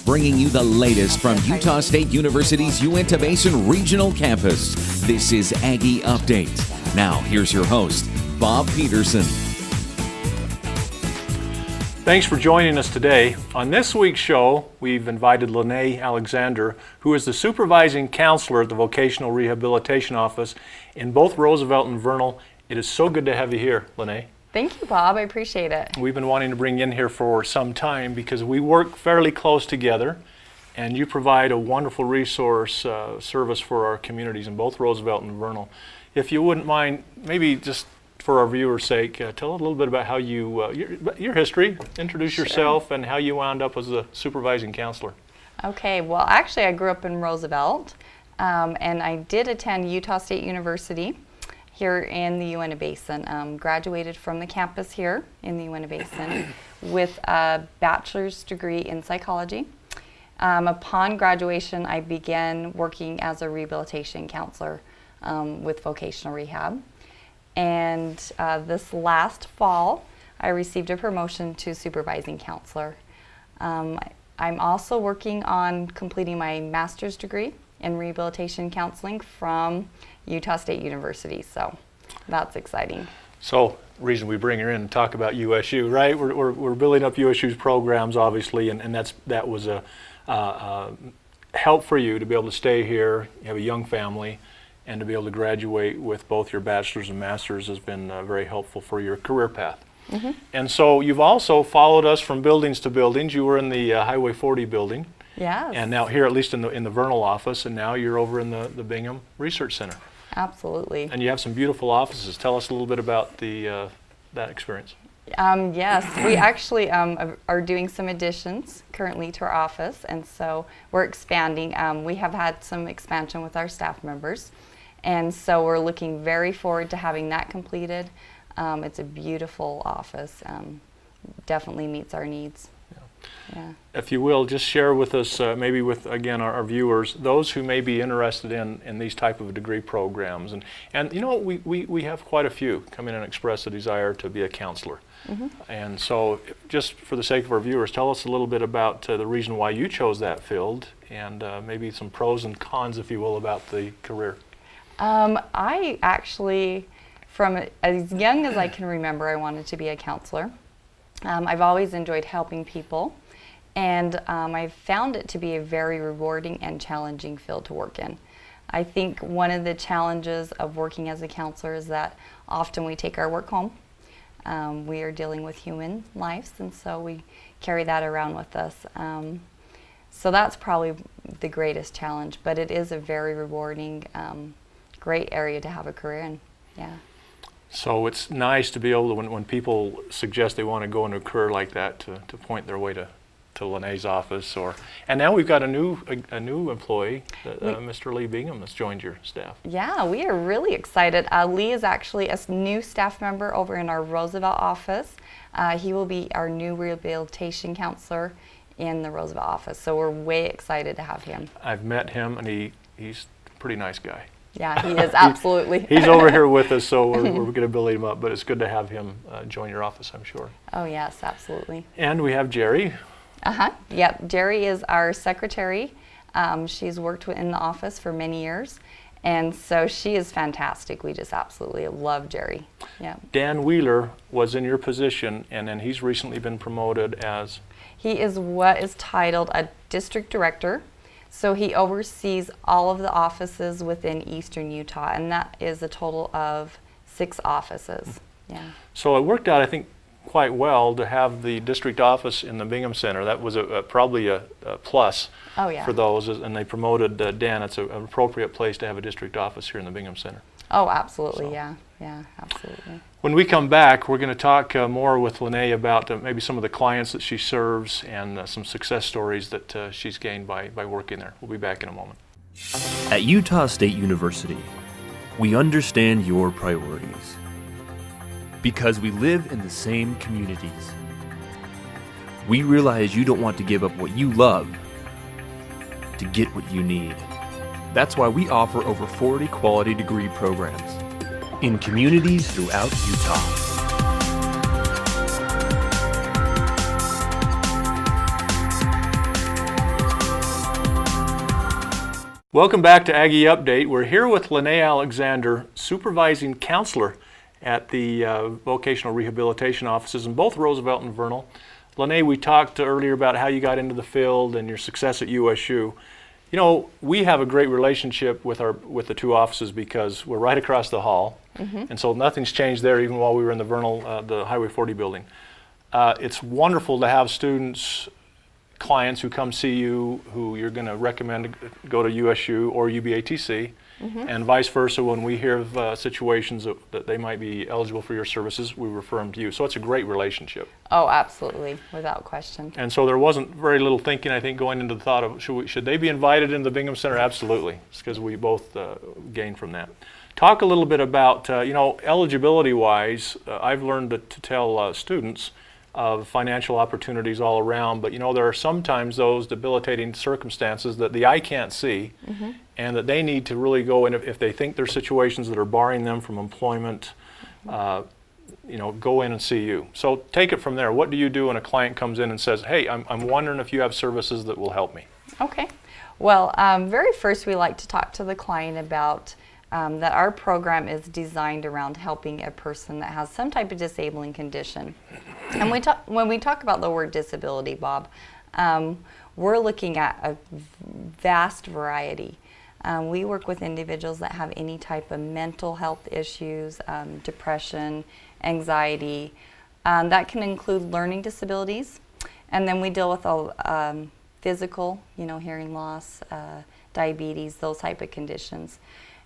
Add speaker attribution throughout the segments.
Speaker 1: bringing you the latest from Utah State University's Uinta Basin Regional Campus. This is Aggie Update. Now, here's your host, Bob Peterson.
Speaker 2: Thanks for joining us today. On this week's show, we've invited Lanae Alexander, who is the supervising counselor at the Vocational Rehabilitation Office in both Roosevelt and Vernal. It is so good to have you here, Lanae.
Speaker 3: Thank you, Bob. I appreciate it.
Speaker 2: We've been wanting to bring you in here for some time because we work fairly close together, and you provide a wonderful resource service for our communities in both Roosevelt and Vernal. If you wouldn't mind, maybe just for our viewers' sake, tell a little bit about how you, your history, introduce yourself, and how you wound up as a supervising counselor.
Speaker 3: Okay, well, actually, I grew up in Roosevelt, and I did attend Utah State University here in the Uinta Basin. Graduated from the campus here in the Uinta Basin with a bachelor's degree in psychology. Upon graduation, I began working as a rehabilitation counselor with vocational rehab. And this last fall, I received a promotion to supervising counselor. I'm also working on completing my master's degree in rehabilitation counseling from Utah State University, so that's exciting. So,
Speaker 2: reason we bring her in and talk about USU, right? We're building up USU's programs, obviously, and that was a help for you to be able to stay here. You have a young family, and to be able to graduate with both your bachelor's and master's has been very helpful for your career path. Mm-hmm. And so you've also followed us from buildings to buildings. You were in the Highway 40 building.
Speaker 3: Yes. And
Speaker 2: now here, at least in the Vernal office, and now you're over in the Bingham Research Center.
Speaker 3: Absolutely.
Speaker 2: And you have some beautiful offices. Tell us a little bit about that experience.
Speaker 3: Yes, we actually are doing some additions currently to our office, and so we're expanding. We have had some expansion with our staff members, and so we're looking very forward to having that completed. It's a beautiful office. Definitely meets our needs. Yeah.
Speaker 2: If you will, just share with us, maybe with, again, our viewers, those who may be interested in these type of degree programs. And you know, we have quite a few come in and express a desire to be a counselor. Mm-hmm. And so, just for the sake of our viewers, tell us a little bit about the reason why you chose that field, and maybe some pros and cons, if you will, about the career.
Speaker 3: I actually, from as young as I can remember, I wanted to be a counselor. I've always enjoyed helping people, and I've found it to be a very rewarding and challenging field to work in. I think one of the challenges of working as a counselor is that often we take our work home. We are dealing with human lives, and so we carry that around with us. So that's probably the greatest challenge, but it is a very rewarding, great area to have a career in. Yeah. So
Speaker 2: it's nice to be able to, when people suggest they want to go into a career like that, to point their way to Lanae's office, and now we've got a new employee, Mr. Lee Bingham, that's joined your staff.
Speaker 3: Yeah, we are really excited. Lee is actually a new staff member over in our Roosevelt office. He will be our new rehabilitation counselor in the Roosevelt office, so we're way excited to have him.
Speaker 2: I've met him, and he's a pretty nice guy.
Speaker 3: Yeah, he is, absolutely.
Speaker 2: He's over here with us, so we're going to build him up, but it's good to have him join your office, I'm sure.
Speaker 3: Oh, yes, absolutely.
Speaker 2: And we have Jerry.
Speaker 3: Yep, Jerry is our secretary. She's worked in the office for many years, and so she is fantastic. We just absolutely love Jerry. Yeah.
Speaker 2: Dan Wheeler was in your position, and then he's recently been promoted as?
Speaker 3: He is what is titled a district director. So he oversees all of the offices within Eastern Utah, and that is a total of 6 offices. Yeah. So
Speaker 2: it worked out, I think, quite well to have the district office in the Bingham Center. That was probably a plus for those, and they promoted Dan. It's an appropriate place to have a district office here in the Bingham Center.
Speaker 3: Oh, absolutely, yeah, absolutely.
Speaker 2: When we come back, we're going to talk more with Lanae about maybe some of the clients that she serves and some success stories that she's gained by working there. We'll be back in a moment.
Speaker 4: At Utah State University, we understand your priorities because we live in the same communities. We realize you don't want to give up what you love to get what you need. That's why we offer over 40 quality degree programs in communities throughout Utah.
Speaker 2: Welcome back to Aggie Update. We're here with Lanae Alexander, supervising counselor at the Vocational Rehabilitation offices in both Roosevelt and Vernal. Lanae, we talked earlier about how you got into the field and your success at USU. You know, we have a great relationship with the two offices because we're right across the hall, and so nothing's changed there even while we were in the Vernal, the Highway 40 building. It's wonderful to have students, clients who come see you who you're going to recommend to go to USU or UBATC, and vice versa. When we hear of situations that they might be eligible for your services, we refer them to you. So it's a great relationship.
Speaker 3: Oh, absolutely, without question.
Speaker 2: And so there wasn't very little thinking, I think, going into the thought of should they be invited into the Bingham Center? Absolutely, it's because we both gain from that. Talk a little bit about, you know, eligibility-wise, I've learned to tell students of financial opportunities all around, but you know, there are sometimes those debilitating circumstances that the eye can't see, and that they need to really go in if they think there's situations that are barring them from employment, you know, go in and see you. So take it from there. What do you do when a client comes in and says, hey, I'm wondering if you have services that will help me?
Speaker 3: Okay. Well, very first we like to talk to the client about that our program is designed around helping a person that has some type of disabling condition. And when we talk about the word disability, Bob, we're looking at a vast variety. We work with individuals that have any type of mental health issues, depression, anxiety. That can include learning disabilities. And then we deal with all physical, you know, hearing loss, diabetes, those type of conditions.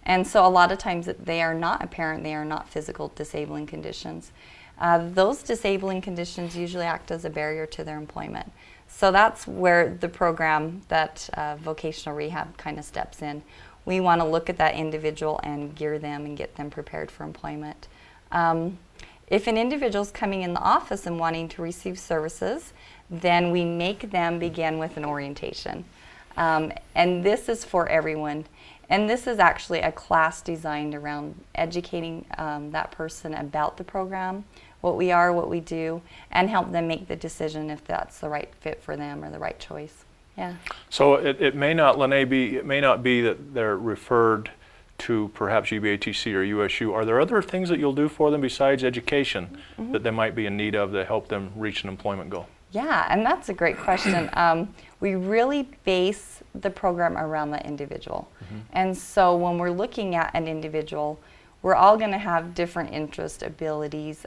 Speaker 3: And so a lot of times they are not apparent, they are not physical disabling conditions. Those disabling conditions usually act as a barrier to their employment. So that's where the program that vocational rehab kind of steps in. We want to look at that individual and gear them and get them prepared for employment. If an individual is coming in the office and wanting to receive services, then we make them begin with an orientation. And this is for everyone. And this is actually a class designed around educating that person about the program, what we are, what we do, and help them make the decision if that's the right fit for them or the right choice. Yeah. So
Speaker 2: it may not, Lanae, it may not be that they're referred to perhaps UBATC or USU. Are there other things that you'll do for them besides education that they might be in need of to help them reach an employment goal?
Speaker 3: Yeah, and that's a great question. We really base the program around the individual. And so when we're looking at an individual, we're all going to have different interest, abilities,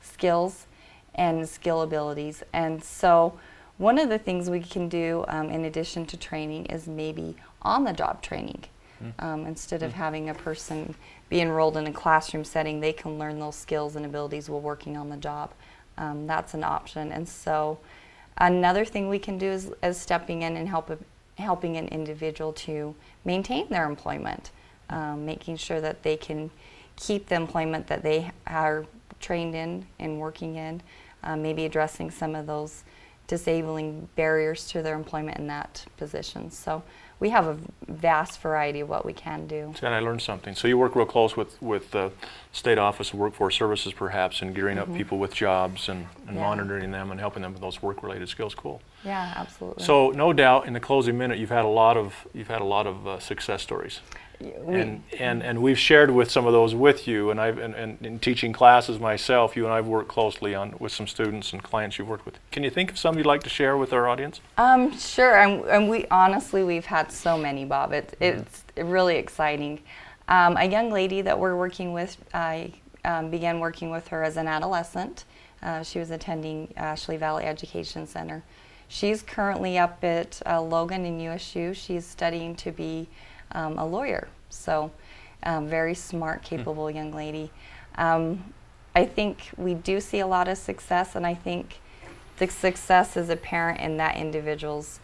Speaker 3: skills, and skill abilities. And so one of the things we can do in addition to training is maybe on-the-job training. Instead of having a person be enrolled in a classroom setting, they can learn those skills and abilities while working on the job. That's an option. And so another thing we can do is stepping in and helping an individual to maintain their employment, making sure that they can keep the employment that they are trained in and working in, maybe addressing some of those disabling barriers to their employment in that position. So we have a vast variety of what we can do.
Speaker 2: And I learned something. So you work real close with the State Office of Workforce Services perhaps, and gearing up people with jobs and monitoring them and helping them with those work-related skills. Cool.
Speaker 3: Yeah, absolutely.
Speaker 2: So no doubt in the closing minute you've had a lot of success stories. And we've shared with some of those with you, and in teaching classes myself, you and I've worked closely with some students and clients you've worked with. Can you think of some you'd like to share with our audience?
Speaker 3: Sure, and we've had so many, Bob. It's really exciting. A young lady that we're working with, I began working with her as an adolescent. She was attending Ashley Valley Education Center. She's currently up at Logan and USU. She's studying to be a lawyer, so very smart, capable young lady. I think we do see a lot of success, and I think the success is apparent in that individual's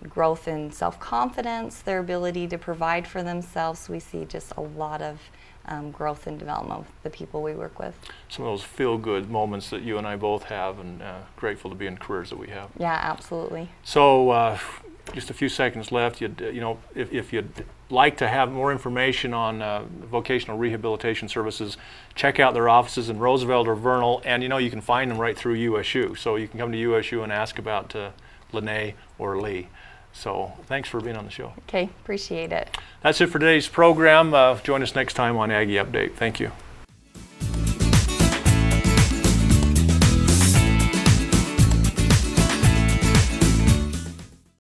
Speaker 3: growth in self-confidence, their ability to provide for themselves. We see just a lot of growth and development with the people we work with.
Speaker 2: Some of those feel-good moments that you and I both have, and grateful to be in careers that we have.
Speaker 3: Yeah, absolutely.
Speaker 2: So just a few seconds left. You know, if you'd like to have more information on vocational rehabilitation services, check out their offices in Roosevelt or Vernal, and you know, you can find them right through USU. So you can come to USU and ask about Lanae or Lee. So thanks for being on the show.
Speaker 3: Okay, appreciate it.
Speaker 2: That's it for today's program. Join us next time on Aggie Update. Thank you.